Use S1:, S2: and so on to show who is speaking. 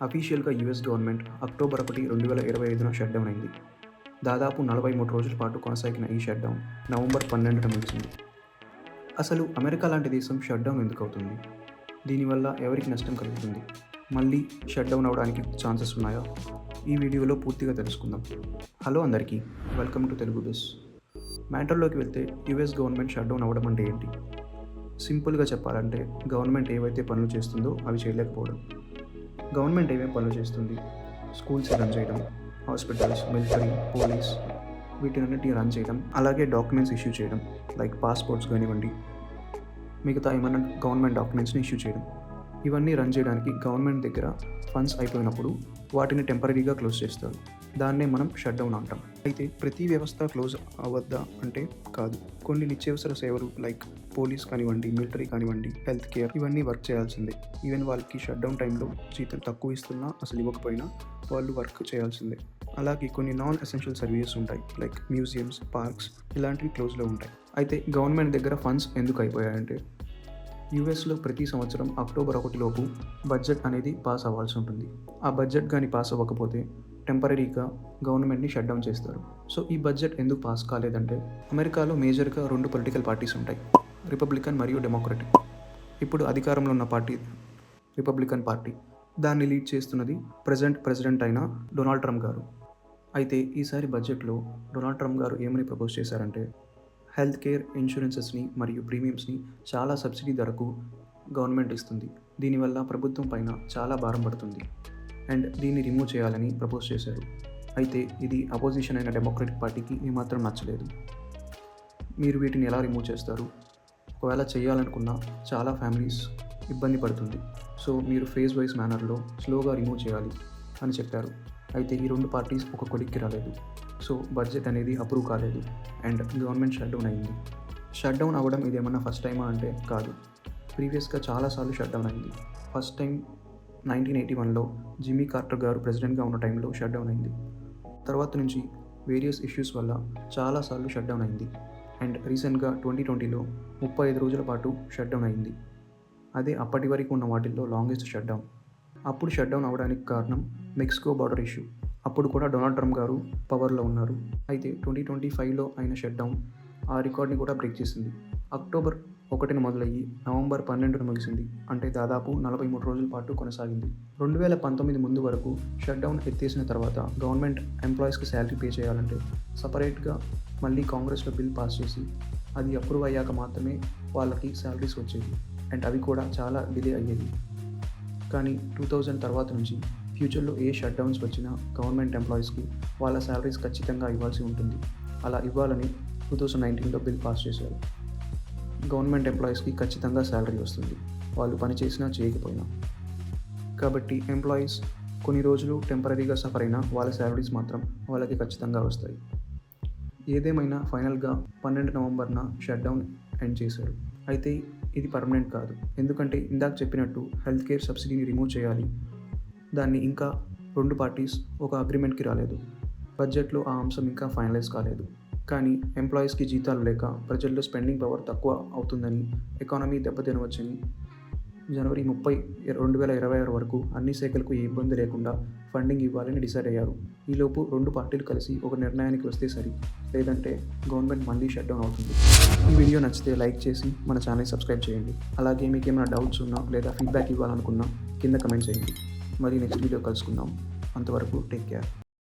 S1: అఫీషియల్గా US government October 1, 2025న shutdown అయింది. దాదాపు 43 రోజుల పాటు కొనసాగిన ఈ షట్డౌన్ నవంబర్ 12న ముగిసింది. అసలు అమెరికా లాంటి దేశం షట్డౌన్ ఎందుకు అవుతుంది? దీనివల్ల ఎవరికి నష్టం కలుగుతుంది? మళ్ళీ షట్డౌన్ అవడానికి ఛాన్సెస్ ఉన్నాయా? ఈ వీడియోలో పూర్తిగా తెలుసుకుందాం. హలో అందరికీ, వెల్కమ్ టు తెలుగు బిస్. మ్యాటర్లోకి వెళ్తే యూఎస్ గవర్నమెంట్ షట్డౌన్ అవ్వడం అంటే ఏంటి? సింపుల్గా చెప్పాలంటే గవర్నమెంట్ ఏవైతే పనులు చేస్తుందో అవి చేయలేకపోవడం. గవర్నమెంట్ ఏమేమి పనులు చేస్తుంది? స్కూల్స్ రన్ చేయడం, హాస్పిటల్స్, మిలిటరీ, పోలీస్ వీటినన్నిటిని రన్ చేయడం, అలాగే డాక్యుమెంట్స్ ఇష్యూ చేయడం, లైక్ పాస్పోర్ట్స్ కానివ్వండి, మిగతా ఏమైనా గవర్నమెంట్ డాక్యుమెంట్స్ని ఇష్యూ చేయడం. ఇవన్నీ రన్ చేయడానికి గవర్నమెంట్ దగ్గర ఫండ్స్ అయిపోయినప్పుడు వాటిని టెంపరీగా క్లోజ్ చేస్తారు. దాన్నే మనం షట్డౌన్ అంటాం. అయితే ప్రతి వ్యవస్థ క్లోజ్ అవ్వద్దా అంటే కాదు. కొన్ని నిత్యావసర సేవలు లైక్ పోలీస్ కానివ్వండి, మిలిటరీ కానివ్వండి, హెల్త్ కేర్ ఇవన్నీ వర్క్ చేయాల్సిందే. ఈవెన్ వాళ్ళకి షట్డౌన్ టైంలో జీతం తక్కువ ఇస్తున్నా అసలు ఇవ్వకపోయినా వాళ్ళు వర్క్ చేయాల్సిందే. అలాగే కొన్ని నాన్ ఎసెన్షియల్ సర్వీసెస్ ఉంటాయి లైక్ మ్యూజియంస్, పార్క్స్ ఇలాంటివి క్లోజ్లో ఉంటాయి. అయితే గవర్నమెంట్ దగ్గర ఫండ్స్ ఎందుకు అయిపోయాయంటే యూఎస్లో ప్రతి సంవత్సరం అక్టోబర్ 1 లోపు బడ్జెట్ అనేది పాస్ అవ్వాల్సి ఉంటుంది. ఆ బడ్జెట్ కానీ పాస్ అవ్వకపోతే టెంపరీగా గవర్నమెంట్ని షట్డౌన్ చేస్తారు. సో ఈ బడ్జెట్ ఎందుకు పాస్ కాలేదంటే అమెరికాలో మేజర్గా 2 పొలిటికల్ పార్టీస్ ఉంటాయి, రిపబ్లికన్ మరియు డెమోక్రటిక్. ఇప్పుడు అధికారంలో ఉన్న పార్టీ రిపబ్లికన్ పార్టీ. దాన్ని లీడ్ చేస్తున్నది ప్రెసిడెంట్ అయిన డొనాల్డ్ ట్రంప్ గారు. అయితే ఈసారి బడ్జెట్లో డొనాల్డ్ ట్రంప్ గారు ఏమని ప్రపోజ్ చేశారంటే హెల్త్ కేర్ ఇన్సూరెన్సెస్ని మరియు ప్రీమియమ్స్ని చాలా సబ్సిడీ ధరకు గవర్నమెంట్ ఇస్తుంది. దీనివల్ల ప్రభుత్వం పైన చాలా భారం పడుతుంది అండ్ దీన్ని రిమూవ్ చేయాలని ప్రపోజ్ చేశారు. అయితే ఇది అపోజిషన్ అయిన డెమోక్రటిక్ పార్టీకి ఏమాత్రం నచ్చలేదు. మీరు వీటిని ఎలా రిమూవ్ చేస్తారు? ఒకవేళ చేయాలనుకున్నా చాలా ఫ్యామిలీస్ ఇబ్బంది పడుతుంది. సో మీరు ఫేజ్ వైజ్ మేనర్లో స్లోగా రిమూవ్ చేయాలి అని చెప్పారు. అయితే ఈ 2 పార్టీస్ ఒక కొలిక్కి రాలేదు. సో బడ్జెట్ అనేది అప్రూవ్ కాలేదు అండ్ గవర్నమెంట్ షట్డౌన్ అయింది. షట్డౌన్ అవ్వడం ఇదేమన్నా ఫస్ట్ టైమా అంటే కాదు. ప్రీవియస్గా చాలాసార్లు షట్డౌన్ అయింది. ఫస్ట్ టైం 1981లో జిమ్మీ కార్టర్ గారు ప్రెసిడెంట్గా ఉన్న టైంలో షట్డౌన్ అయింది. తర్వాత నుంచి వేరియస్ ఇష్యూస్ వల్ల చాలాసార్లు షట్డౌన్ అయింది అండ్ రీసెంట్గా 2020లో 35 రోజుల పాటు షట్డౌన్ అయింది. అదే అప్పటి వరకు ఉన్న వాటిల్లో లాంగెస్ట్ షట్డౌన్. అప్పుడు షట్డౌన్ అవ్వడానికి కారణం మెక్సికో బార్డర్ ఇష్యూ. అప్పుడు కూడా డొనాల్డ్ ట్రంప్ గారు పవర్లో ఉన్నారు. అయితే 2025లో అయిన షట్డౌన్ ఆ రికార్డ్ని కూడా బ్రేక్ చేసింది. అక్టోబర్ 1న మొదలయ్యి నవంబర్ 12న ముగిసింది. అంటే దాదాపు 43 రోజుల పాటు కొనసాగింది. 2019 ముందు వరకు షట్డౌన్ ఎత్తేసిన తర్వాత గవర్నమెంట్ ఎంప్లాయీస్కి శాలరీ పే చేయాలంటే సపరేట్గా మళ్ళీ కాంగ్రెస్లో బిల్ పాస్ చేసి అది అప్రూవ్ అయ్యాక మాత్రమే వాళ్ళకి శాలరీస్ వచ్చేవి అండ్ అవి కూడా చాలా డిలే అయ్యేవి. కానీ 2000 తర్వాత నుంచి ఫ్యూచర్లో ఏ షట్డౌన్స్ వచ్చినా గవర్నమెంట్ ఎంప్లాయీస్కి వాళ్ళ శాలరీస్ ఖచ్చితంగా ఇవ్వాల్సి ఉంటుంది. అలా ఇవ్వాలని 2019లో బిల్ పాస్ చేశారు. గవర్నమెంట్ ఎంప్లాయీస్కి ఖచ్చితంగా శాలరీ వస్తుంది, వాళ్ళు పని చేసినా చేయకపోయినా. కాబట్టి ఎంప్లాయీస్ కొన్ని రోజులు టెంపరీగా సఫర్ అయినా వాళ్ళ శాలరీస్ మాత్రం వాళ్ళకి ఖచ్చితంగా వస్తాయి. ఏదేమైనా ఫైనల్గా 12 నవంబర్న షట్డౌన్ ఎండ్ చేశారు. అయితే ఇది పర్మనెంట్ కాదు. ఎందుకంటే ఇందాక చెప్పినట్టు హెల్త్ కేర్ సబ్సిడీని రిమూవ్ చేయాలి. దాన్ని ఇంకా 2 పార్టీస్ ఒక అగ్రిమెంట్కి రాలేదు. బడ్జెట్లో ఆ అంశం ఇంకా ఫైనలైజ్ కాలేదు. కానీ ఎంప్లాయీస్కి జీతాలు లేక ప్రజల్లో స్పెండింగ్ పవర్ తక్కువ అవుతుందని, ఎకానమీ దెబ్బతినవచ్చని జనవరి 30, 2026 వరకు అన్ని శాఖలకు ఏ ఇబ్బంది లేకుండా ఫండింగ్ ఇవ్వాలని డిసైడ్ అయ్యారు. ఈలోపు 2 పార్టీలు కలిసి ఒక నిర్ణయానికి వస్తే సరి, లేదంటే గవర్నమెంట్ మళ్ళీ షట్డౌన్ అవుతుంది. ఈ వీడియో నచ్చితే లైక్ చేసి మన ఛానల్ సబ్స్క్రైబ్ చేయండి. అలాగే మీకు ఏమైనా డౌట్స్ ఉన్నా లేదా ఫీడ్బ్యాక్ ఇవ్వాలనుకున్నా కింద కమెంట్ చేయండి. మరి నెక్స్ట్ వీడియో కలుసుకుందాం. అంతవరకు టేక్ కేర్.